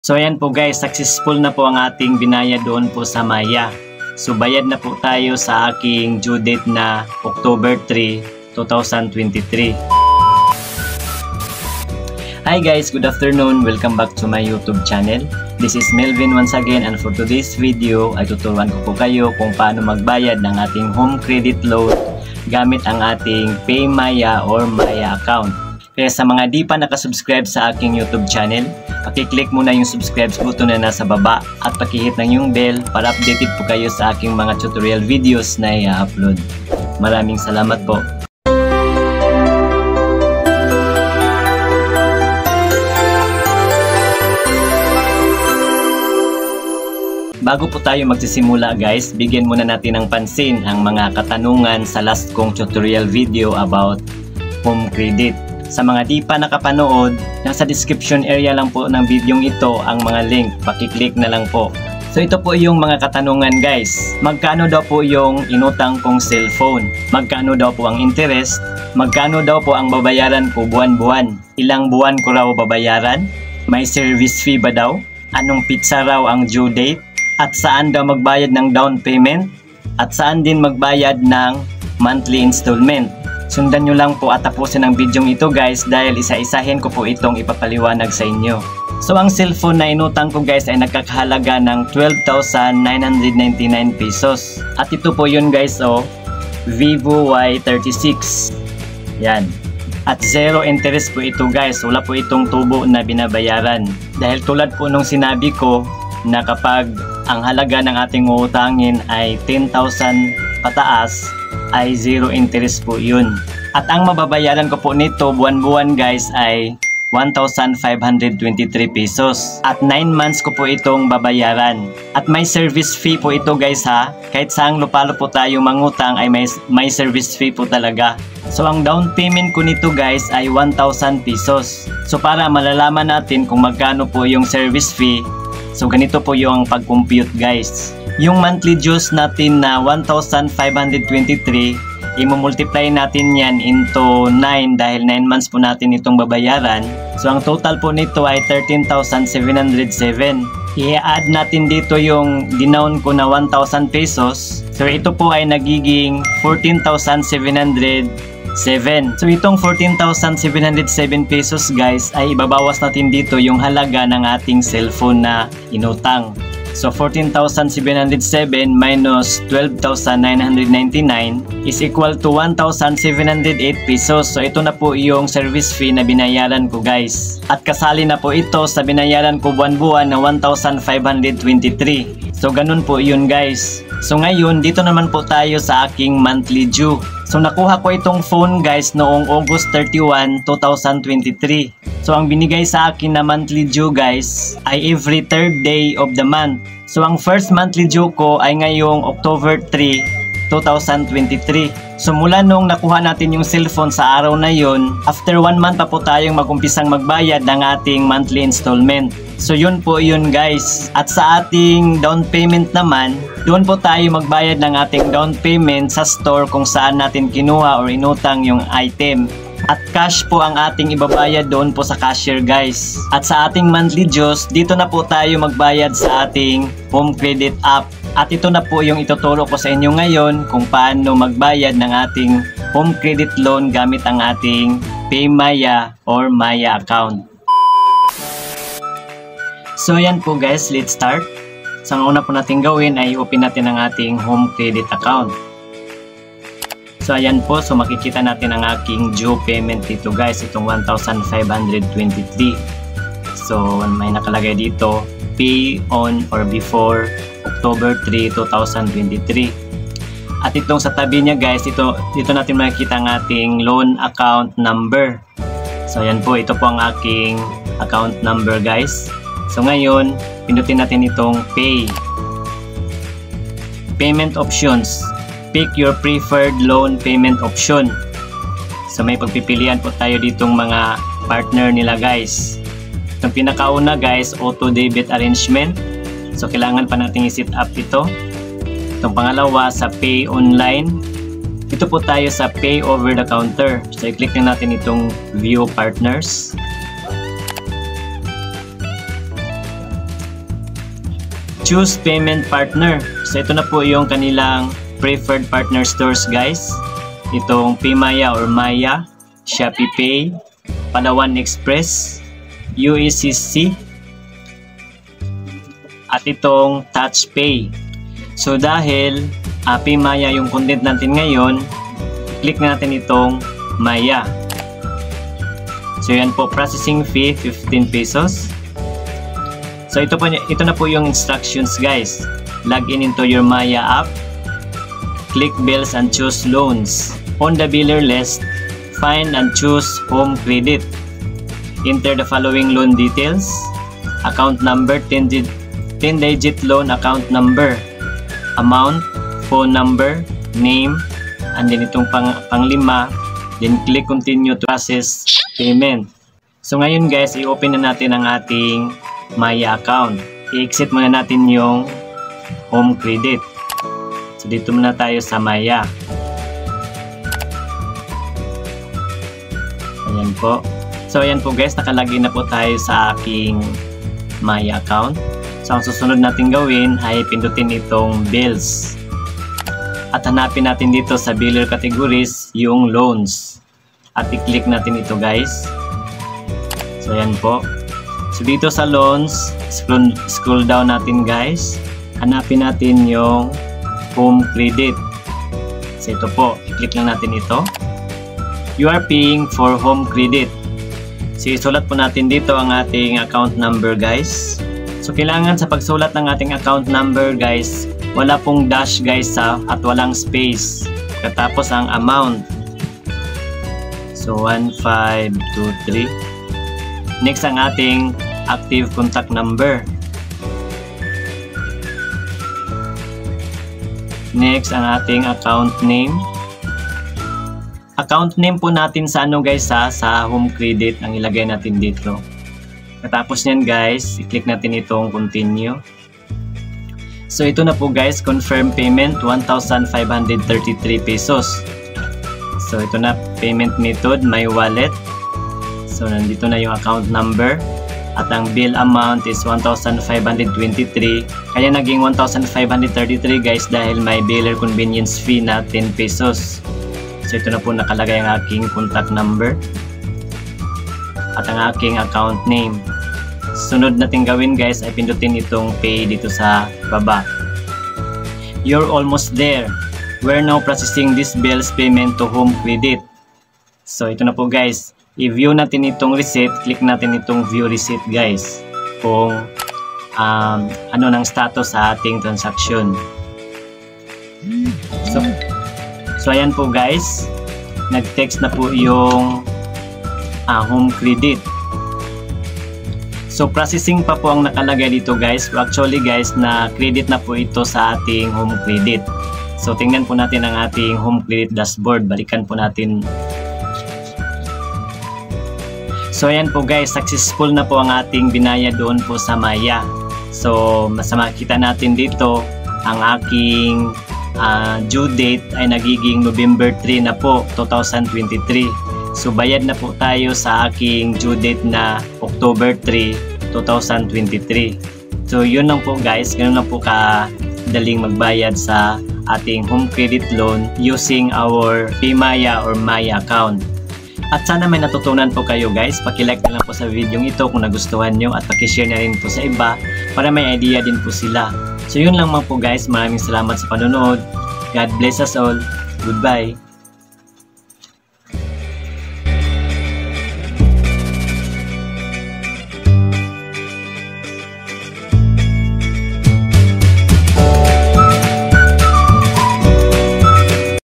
So ayan po guys, successful na po ang ating binayad doon po sa Maya. So bayad na po tayo sa aking due date na October 3, 2023. Hi guys, good afternoon. Welcome back to my YouTube channel. This is Melvin once again, and for today's video ay tuturuan ko po kayo kung paano magbayad ng ating home credit loan gamit ang ating PayMaya or Maya account. Kaya sa mga di pa nakasubscribe sa aking YouTube channel, pakiclick muna yung subscribe button na nasa baba at pakihit ng yung bell para updated po kayo sa aking mga tutorial videos na i-upload. Maraming salamat po. Bago po tayo magsisimula guys, bigyan muna natin ng pansin ang mga katanungan sa last kong tutorial video about home credit. Sa mga di pa nakapanood, nasa description area lang po ng video ito ang mga link. Pakiclick na lang po. So ito po yung mga katanungan guys. Magkano daw po yung inutang kong cellphone? Magkano daw po ang interest? Magkano daw po ang babayaran ko buwan-buwan? Ilang buwan ko raw babayaran? May service fee ba daw? Anong pizza raw ang due date? At saan daw magbayad ng down payment? At saan din magbayad ng monthly installment? Sundan nyo lang po at tapusin ang video ito guys dahil isa-isahin ko po itong ipapaliwanag sa inyo. So ang cellphone na inutang ko guys ay nagkakahalaga ng 12,999 pesos. At ito po yun guys Vivo Y36. Yan. At zero interest po ito guys. Wala po itong tubo na binabayaran. Dahil tulad po nung sinabi ko na kapag ang halaga ng ating uutangin ay 10,000 pataas, ay zero interest po yun. At ang mababayaran ko po nito buwan-buwan guys ay 1,523 pesos. At 9 months ko po itong babayaran. At may service fee po ito guys ha. Kahit saang lupalo po tayo mangutang ay may service fee po talaga. So ang down payment ko nito guys ay 1,000 pesos. So para malalaman natin kung magkano po yung service fee, so ganito po yung pag-compute guys. Yung monthly dues natin na 1,523, i-multiply natin yan into 9 dahil 9 months po natin itong babayaran. So ang total po nito ay 13,707. I-add natin dito yung dinown ko na 1,000 pesos. So ito po ay nagiging 14,707. So itong 14,707 pesos guys ay ibabawas natin dito yung halaga ng ating cellphone na inutang. So 14,707 minus 12,999 is equal to 1,708 pesos. So ito na po yung service fee na binayaran ko guys. At kasali na po ito sa binayaran ko buwan-buwan na 1,523. So ganun po yun guys. So ngayon dito naman po tayo sa aking monthly due. So nakuha ko itong phone guys noong August 31, 2023. So ang binigay sa akin na monthly due guys ay every third day of the month. So ang first monthly due ko ay ngayong October 3, 2023. So mula nung nakuha natin yung cellphone sa araw na yon, after 1 month pa po tayong magumpisang magbayad ng ating monthly installment. So yun po yun guys. At sa ating down payment naman, doon po tayo magbayad ng ating down payment sa store kung saan natin kinuha or inutang yung item. At cash po ang ating ibabayad doon po sa cashier guys. At sa ating monthly dues, dito na po tayo magbayad sa ating home credit app. At ito na po yung ituturo ko sa inyo ngayon kung paano magbayad ng ating home credit loan gamit ang ating PayMaya or Maya account. So yan po guys, let's start. So ang una po natin gawin ay open natin ang ating home credit account. So ayan po, so makikita natin ang aking due payment dito guys, itong 1,523. So may nakalagay dito, pay on or before October 3, 2023. At itong sa tabi niya guys, dito natin makikita ang ating loan account number. So ayan po, ito po ang aking account number guys. So ngayon, pindutin natin itong pay. Payment options. Pick your preferred loan payment option. So may pagpipilian po tayo ditong mga partner nila guys. Itong pinakauna guys, auto debit arrangement. So kailangan pa natin i-set up ito. Itong pangalawa sa pay online. Dito po tayo sa pay over the counter. So i-click na natin itong view partners. choose payment partner. So ito na po yung kanilang preferred partner stores guys. Itong PMaya or Maya, Shopee Pay, Palawan Express, UECC, at itong Touch Pay. So dahil PMaya yung content natin ngayon, click natin itong Maya. So yan po, processing fee 15 pesos. So ito na po yung instructions guys. Log in into your Maya app, click bills and choose loans. On the biller list, find and choose home credit. Enter the following loan details: account number, 10-digit loan account number, amount, phone number, name, and then itong panglima, then click continue to process payment. So ngayon guys, i-open na natin ang ating Maya account. I-exit muna natin yung home credit. So dito muna tayo sa Maya. Ayan po. So ayan po guys, nakalagin na po tayo sa aking Maya account. So ang susunod natin gawin ay pindutin itong bills. At hanapin natin dito sa biller categories yung loans. At i-click natin ito guys. So ayan po. So dito sa loans, scroll down natin guys. Hanapin natin yung home credit. So ito po, i-click lang natin ito. You are paying for home credit. So isulat po natin dito ang ating account number guys. So kailangan sa pagsulat ng ating account number guys, wala pong dash guys at walang space. Katapos ang amount. So 1523. Next ang ating active contact number. Next ang ating account name. Account name po natin sa guys sa home credit ang ilagay natin dito. Katapos niyan guys, i-click natin itong continue. So ito na po guys, confirm payment 1,533 pesos. So ito na, payment method, my wallet. So nandito na yung account number. At ang bill amount is 1,523. Kaya naging 1,533 guys dahil may biller convenience fee na 10 pesos. So ito na po nakalagay ang aking contact number at ang aking account name. Sunod natin gawin guys ay pindutin itong pay dito sa baba. You're almost there. We're now processing this bill's payment to home credit. So ito na po guys. I-view natin itong receipt. Click natin itong view receipt guys. Kung ano ng status sa ating transaction. So ayan po guys, nag-text na po yung home credit. So processing pa po ang nakalagay dito guys. Actually guys, na credit na po ito sa ating home credit. So tingnan po natin ang ating home credit dashboard. Balikan po natin. So ayan po guys, successful na po ang ating binayad doon po sa Maya. So makita natin dito ang aking due date ay nagiging November 3 na po, 2023. So bayad na po tayo sa aking due date na October 3, 2023. So yun lang po guys, ganun lang po kadaling magbayad sa ating home credit loan using our PMaya or Maya account. At sana may natutunan po kayo guys. Paki-like na lang po sa video ito kung nagustuhan nyo at paki-share na rin po sa iba para may idea din po sila. So yun lang po guys. Maraming salamat sa panonood. God bless us all. Goodbye.